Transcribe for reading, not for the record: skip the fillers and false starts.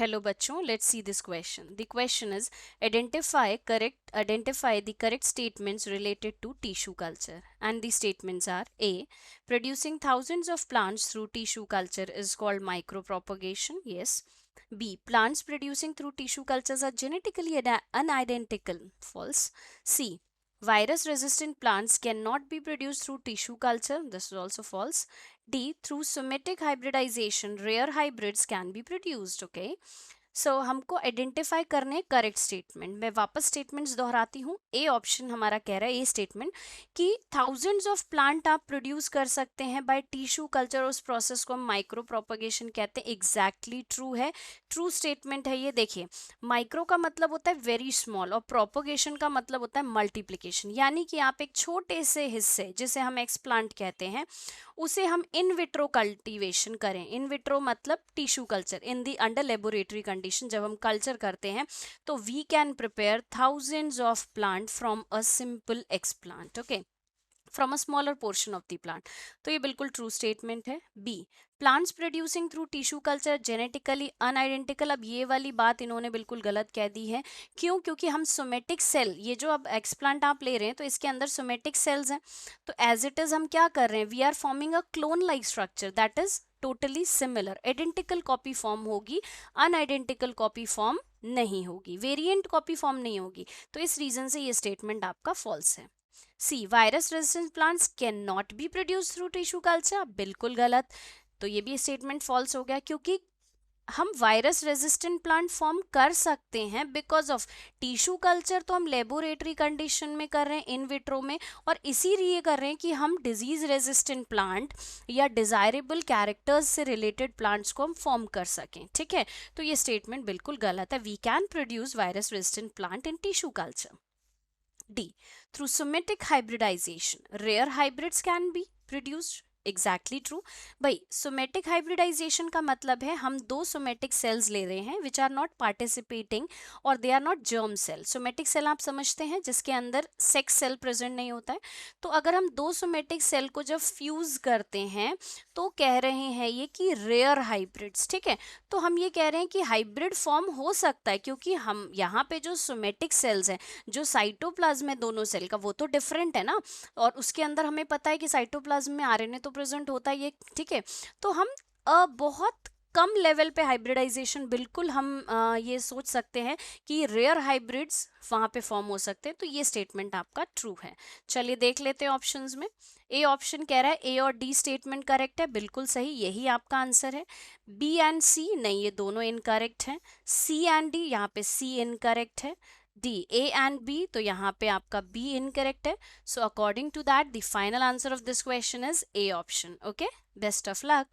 Hello बच्चों, let's see this question. The question is identify the correct statements related to tissue culture. And the statements are: A. Producing thousands of plants through tissue culture is called micropropagation. Yes. B. Plants producing through tissue cultures are genetically unidentical. False. C. Virus resistant plants cannot be produced through tissue culture. This is also false. D. Through somatic hybridization, rare hybrids can be produced. Okay. सो हमको identify करने correct statement. मैं वापस statements दोहराती हूँ। A option हमारा कह रहा है, ये स्टेटमेंट, कि थाउजेंड्स ऑफ प्लांट आप प्रोड्यूस कर सकते हैं बाय टिश्यू कल्चर। उस प्रोसेस को हम माइक्रो प्रोपगेशन कहते हैं। एग्जैक्टली ट्रू है, ट्रू स्टेटमेंट है ये। देखिए, माइक्रो का मतलब होता है वेरी स्मॉल और प्रोपगेशन का मतलब होता है मल्टीप्लिकेशन। यानी कि आप एक छोटे से हिस्से, जिसे हम एक्सप्लांट कहते हैं, उसे हम इन विट्रो कल्टीवेशन करें। इन विट्रो मतलब tissue culture. In the under laboratory condition जब हम कल्चर करते हैं तो we can prepare thousands of plant from a simple explant. Okay, from a smaller portion of the plant. तो ये बिल्कुल ट्रू स्टेटमेंट है। B, plants producing through tissue culture genetically unidentical. अब ये वाली बात इन्होंने बिल्कुल गलत कह दी है। क्यों? क्योंकि हम सोमेटिक सेल, ये जो अब एक्सप्लांट आप ले रहे हैं तो इसके अंदर सोमेटिक सेल्स हैं। तो एज इट इज हम क्या कर रहे हैं, we are forming a clone like structure that is totally similar. Identical copy form होगी, अनआइडेंटिकल कॉपी फॉर्म नहीं होगी, वेरिएंट कॉपी फॉर्म नहीं होगी। तो इस रीजन से ये स्टेटमेंट आपका फॉल्स है। C, virus resistant plants can not be produce through tissue culture, बिल्कुल गलत। तो ये भी स्टेटमेंट फॉल्स हो गया, क्योंकि हम वायरस रेजिस्टेंट प्लांट फॉर्म कर सकते हैं बिकॉज ऑफ टिश्यू कल्चर। तो हम लेबोरेटरी कंडीशन में कर रहे हैं, इन विट्रो में, और इसीलिए कर रहे हैं कि हम डिजीज रेजिस्टेंट प्लांट या डिजायरेबल कैरेक्टर्स से रिलेटेड प्लांट्स को हम फॉर्म कर सकें। ठीक है, तो ये स्टेटमेंट बिल्कुल गलत है। We can produce virus resistant plant in tissue culture. D. Through somatic hybridization, rare hybrids can be produced. Exactly true. भाई, सोमेटिक हाइब्रिडाइजेशन का मतलब है हम दो सोमेटिक सेल्स ले रहे हैं विच आर नॉट पार्टिसिपेटिंग और they are not germ cell. Somatic cell आप समझते हैं जिसके अंदर सेक्स सेल प्रेजेंट नहीं होता है। तो अगर हम दो सोमेटिक सेल को जब फ्यूज करते हैं तो कह रहे हैं ये कि रेयर हाइब्रिड्स। ठीक है, तो हम ये कह रहे हैं कि हाइब्रिड फॉर्म हो सकता है, क्योंकि हम यहाँ पे जो सोमेटिक सेल्स हैं, जो साइटोप्लाज्म है दोनों सेल का, वो तो डिफरेंट है ना। और उसके अंदर हमें पता है कि साइटोप्लाज्म में आरएनए तो प्रेजेंट होता ही है। ठीक है, तो हम बहुत कम लेवल पे हाइब्रिडाइजेशन, बिल्कुल हम ये सोच सकते हैं कि रेयर हाइब्रिड्स वहां पे फॉर्म हो सकते हैं। तो ये स्टेटमेंट आपका ट्रू है। चलिए देख लेते हैं ऑप्शंस में। ए ऑप्शन कह रहा है ए और डी स्टेटमेंट करेक्ट है, बिल्कुल सही, यही आपका आंसर है। बी एंड सी नहीं, ये दोनों इनकरेक्ट हैं। सी एंड डी, यहाँ पे सी इनकरेक्ट है। डी, ए एंड बी, तो यहाँ पे आपका बी इनकरेक्ट है। So according to that the final answer of this question is A option. Okay, best of luck.